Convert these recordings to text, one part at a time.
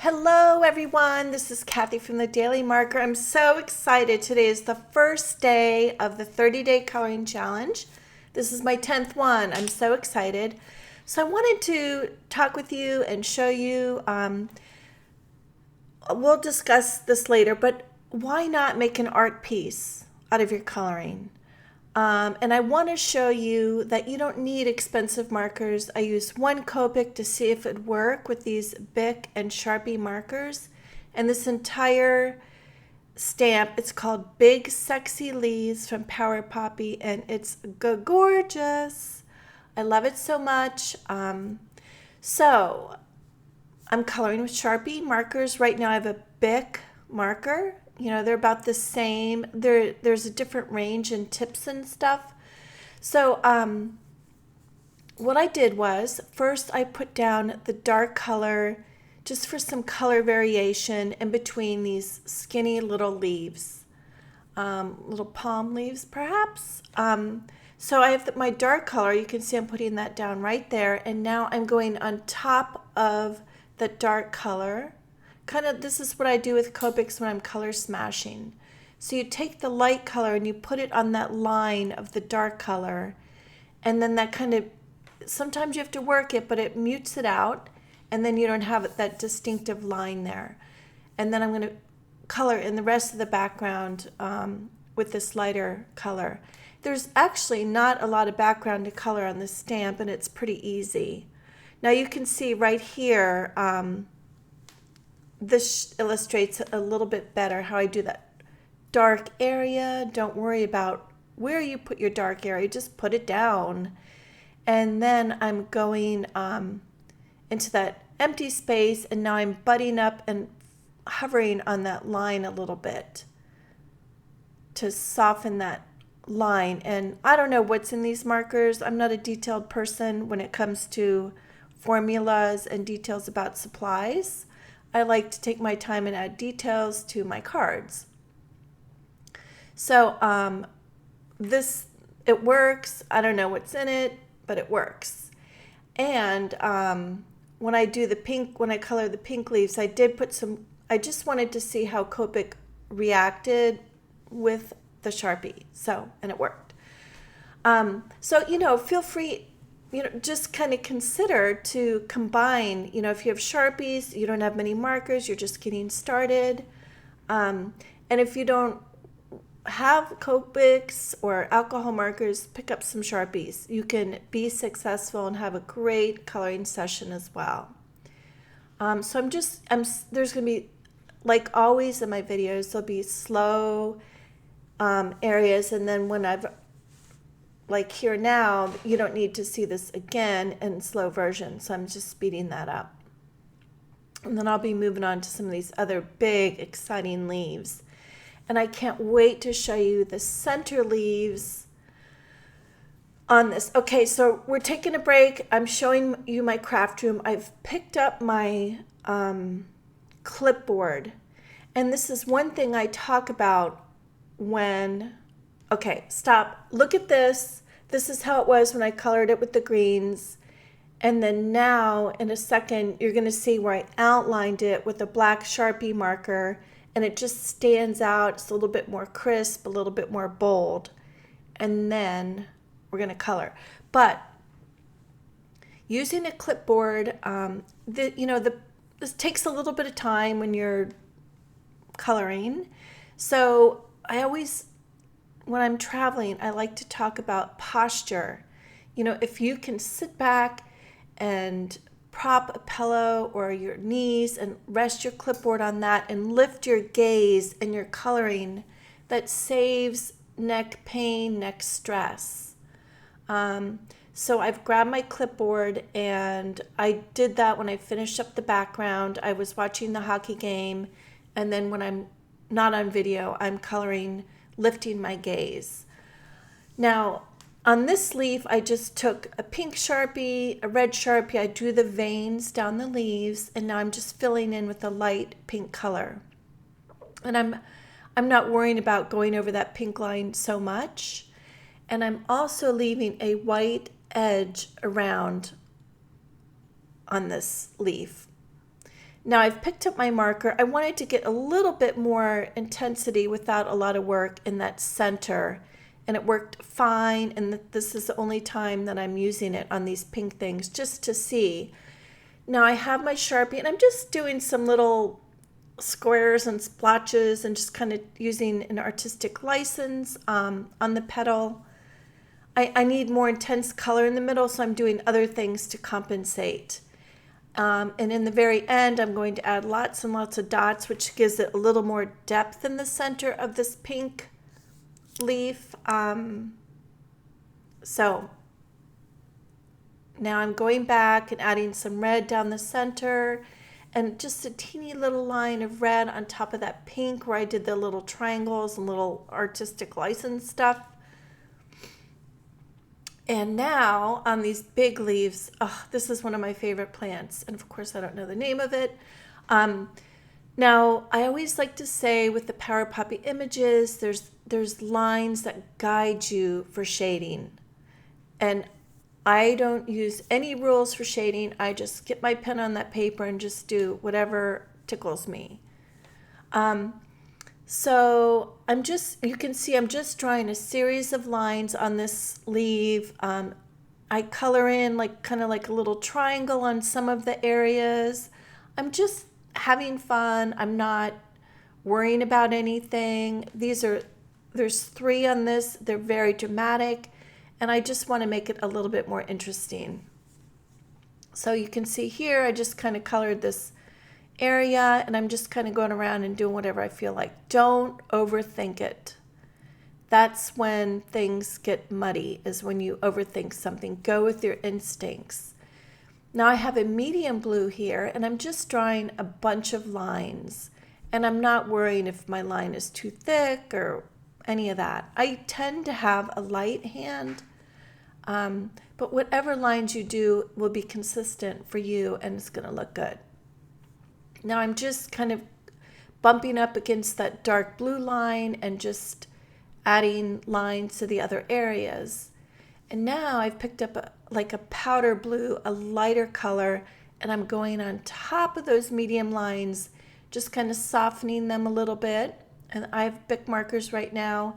Hello everyone, this is Kathy from the Daily Marker. I'm so excited. Today is the first day of the 30-day coloring challenge. This is my 10th one. I'm so excited. So I wanted to talk with you and show you, we'll discuss this later, but why not make an art piece out of your coloring? And I want to show you that you don't need expensive markers. I used one Copic to see if it would work with these Bic and Sharpie markers. And this entire stamp, it's called Big Sexy Leaves from Power Poppy, and it's gorgeous. I love it so much. So I'm coloring with Sharpie markers. Right now I have a Bic marker. You know, they're about the same. There's a different range in tips and stuff. So what I did was, first I put down the dark color just for some color variation in between these skinny little leaves, little palm leaves perhaps. So I have my dark color. You can see I'm putting that down right there. And now I'm going on top of the dark color. This is what I do with Copics when I'm color smashing. So you take the light color and you put it on that line of the dark color, and then that sometimes you have to work it, but it mutes it out, and then you don't have that distinctive line there. And then I'm going to color in the rest of the background with this lighter color. There's actually not a lot of background to color on this stamp, and it's pretty easy. Now you can see right here, this illustrates a little bit better how I do that dark area. Don't worry about where you put your dark area, just put it down. And then I'm going into that empty space, and now I'm butting up and hovering on that line a little bit to soften that line. And I don't know what's in these markers. I'm not a detailed person when it comes to formulas and details about supplies. I like to take my time and add details to my cards. So it works. I don't know what's in it, but it works. And when I do the pink, when I color the pink leaves, I did put some, I just wanted to see how Copic reacted with the Sharpie. And it worked. So, feel free, just kind of consider to combine, if you have Sharpies, you don't have many markers, you're just getting started. And if you don't have Copics or alcohol markers, pick up some Sharpies. You can be successful and have a great coloring session as well. So there's going to be, like always in my videos, there'll be slow areas, and then when like here now, you don't need to see this again in slow version, so I'm just speeding that up. And then I'll be moving on to some of these other big, exciting leaves. And I can't wait to show you the center leaves on this. Okay, so we're taking a break. I'm showing you my craft room. I've picked up my clipboard. And this is one thing I talk about when... Okay, stop. Look at this. This is how it was when I colored it with the greens. And then now, in a second, you're going to see where I outlined it with a black Sharpie marker. And it just stands out. It's a little bit more crisp, a little bit more bold. And then we're going to color. But using a clipboard, this takes a little bit of time when you're coloring. So when I'm traveling, I like to talk about posture. If you can sit back and prop a pillow or your knees and rest your clipboard on that and lift your gaze and your coloring, that saves neck pain, neck stress. So I've grabbed my clipboard, and I did that when I finished up the background. I was watching the hockey game, and then when I'm not on video, I'm coloring, lifting my gaze. Now, on this leaf, I just took a pink Sharpie, a red Sharpie. I drew the veins down the leaves, and now I'm just filling in with a light pink color. And I'm not worrying about going over that pink line so much. And I'm also leaving a white edge around on this leaf. Now I've picked up my marker. I wanted to get a little bit more intensity without a lot of work in that center, and it worked fine, and this is the only time that I'm using it on these pink things, just to see. Now I have my Sharpie, and I'm just doing some little squares and splotches and just kind of using an artistic license on the petal. I need more intense color in the middle, so I'm doing other things to compensate. And in the very end, I'm going to add lots and lots of dots, which gives it a little more depth in the center of this pink leaf. So now I'm going back and adding some red down the center and just a teeny little line of red on top of that pink where I did the little triangles and little artistic license stuff. And now on these big leaves, oh, this is one of my favorite plants. And of course, I don't know the name of it. Now, I always like to say with the Power Poppy images, there's lines that guide you for shading. And I don't use any rules for shading. I just get my pen on that paper and just do whatever tickles me. So you can see I'm just drawing a series of lines on this leaf. I color in kind of like a little triangle on some of the areas. I'm just having fun. I'm not worrying about anything. There's 3 on this. They're very dramatic, and I just want to make it a little bit more interesting. So you can see here, I just kind of colored this area, and I'm just kind of going around and doing whatever I feel like. Don't overthink it. That's when things get muddy, is when you overthink something. Go with your instincts. Now I have a medium blue here, and I'm just drawing a bunch of lines, and I'm not worrying if my line is too thick or any of that. I tend to have a light hand, but whatever lines you do will be consistent for you, and it's going to look good. Now I'm just kind of bumping up against that dark blue line and just adding lines to the other areas. And now I've picked up a powder blue, a lighter color, and I'm going on top of those medium lines, just kind of softening them a little bit. And I have Bic markers right now,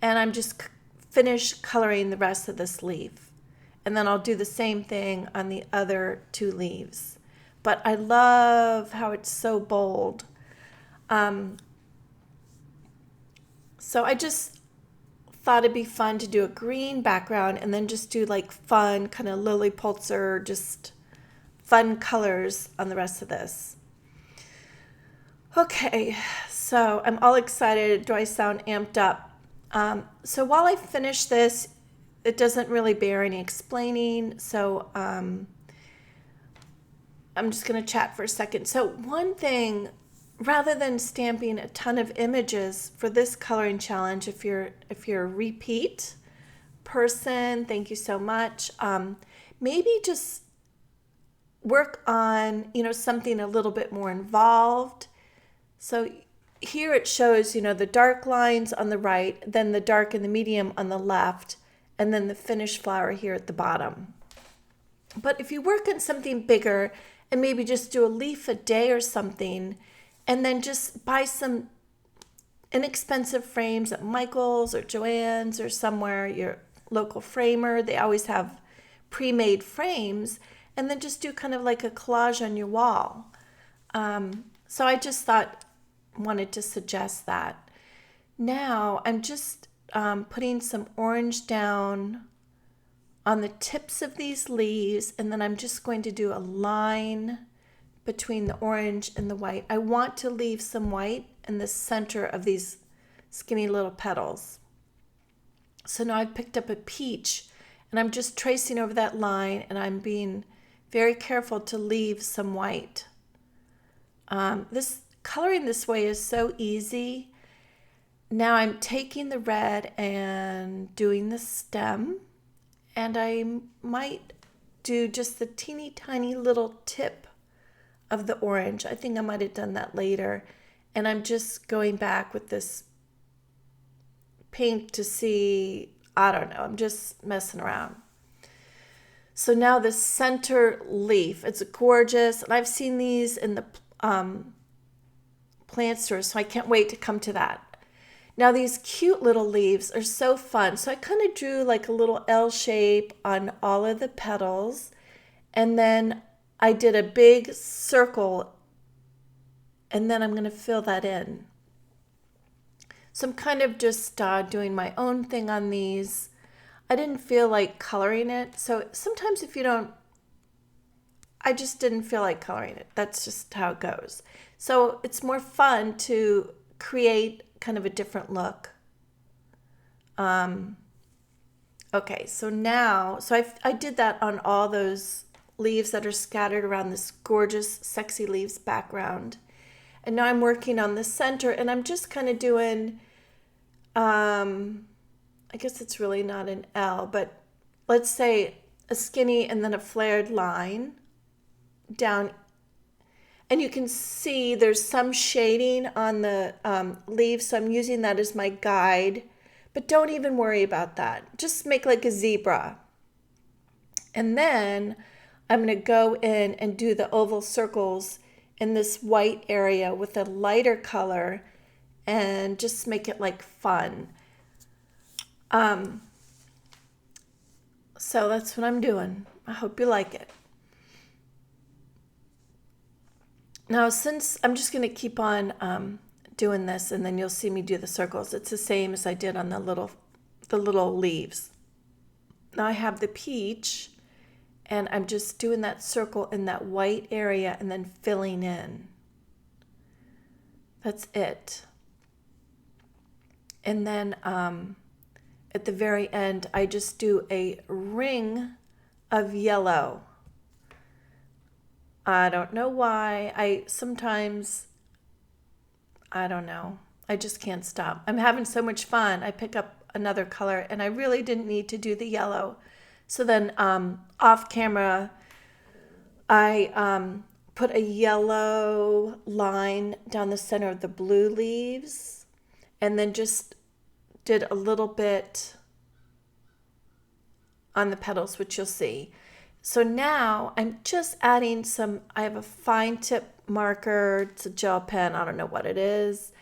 and I'm just finished coloring the rest of this leaf. And then I'll do the same thing on the other 2 leaves. But I love how it's so bold. So I just thought it'd be fun to do a green background and then just do fun kind of Lily Pulitzer, just fun colors on the rest of this. Okay, so I'm all excited. Do I sound amped up? So while I finish this, it doesn't really bear any explaining. So I'm just going to chat for a second. So one thing, rather than stamping a ton of images for this coloring challenge, if you're a repeat person, thank you so much. Maybe just work on, something a little bit more involved. So here it shows, the dark lines on the right, then the dark and the medium on the left, and then the finished flower here at the bottom. But if you work on something bigger and maybe just do a leaf a day or something, and then just buy some inexpensive frames at Michael's or Joann's or somewhere, your local framer, they always have pre-made frames, and then just do kind of like a collage on your wall. So I just wanted to suggest that. Now I'm just putting some orange down on the tips of these leaves, and then I'm just going to do a line between the orange and the white. I want to leave some white in the center of these skinny little petals. So now I've picked up a peach, and I'm just tracing over that line, and I'm being very careful to leave some white. This coloring this way is so easy. Now I'm taking the red and doing the stem, and I might do just the teeny tiny little tip of the orange. I think I might have done that later. And I'm just going back with this pink to see, I don't know, I'm just messing around. So now the center leaf, it's gorgeous. And I've seen these in the plant stores, so I can't wait to come to that. Now these cute little leaves are so fun. So I kind of drew like a little L shape on all of the petals, and then I did a big circle, and then I'm going to fill that in. So I'm kind of just doing my own thing on these. I didn't feel like coloring it. So sometimes if you don't, I just didn't feel like coloring it. That's just how it goes. So it's more fun to create kind of a different look. Okay, so now, I did that on all those leaves that are scattered around this gorgeous, sexy leaves background. And now I'm working on the center, and I'm just kind of doing, I guess it's really not an L, but let's say a skinny and then a flared line down. And you can see there's some shading on the leaves, so I'm using that as my guide. But don't even worry about that. Just make like a zebra. And then I'm going to go in and do the oval circles in this white area with a lighter color and just make it like fun. So that's what I'm doing. I hope you like it. Now, since I'm just going to keep on doing this, and then you'll see me do the circles. It's the same as I did on the little leaves. Now I have the peach, and I'm just doing that circle in that white area and then filling in. That's it. And then at the very end, I just do a ring of yellow. I don't know why. I don't know. I just can't stop. I'm having so much fun. I pick up another color, and I really didn't need to do the yellow. So then off camera, I put a yellow line down the center of the blue leaves, and then just did a little bit on the petals, which you'll see. So now I'm just adding I have a fine tip marker. It's a gel pen. I don't know what it is.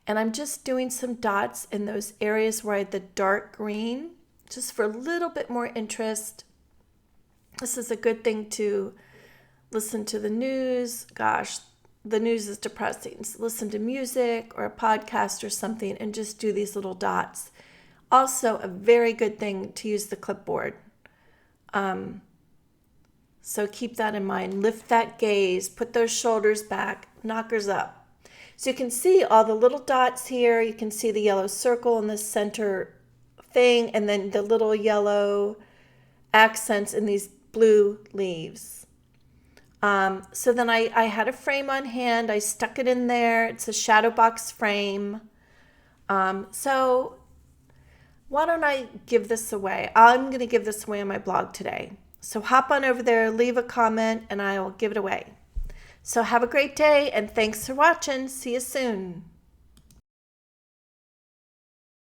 And I'm just doing some dots in those areas where I had the dark green, just for a little bit more interest. This is a good thing to listen to the news. Gosh, the news is depressing. So listen to music or a podcast or something and just do these little dots. Also, a very good thing to use the clipboard. So keep that in mind. Lift that gaze, put those shoulders back, knockers up. So you can see all the little dots here. You can see the yellow circle in the center thing, and then the little yellow accents in these blue leaves. So then I had a frame on hand. I stuck it in there. It's a shadow box frame. So why don't I give this away? I'm going to give this away on my blog today. So hop on over there, leave a comment, and I will give it away. So have a great day, and thanks for watching. See you soon.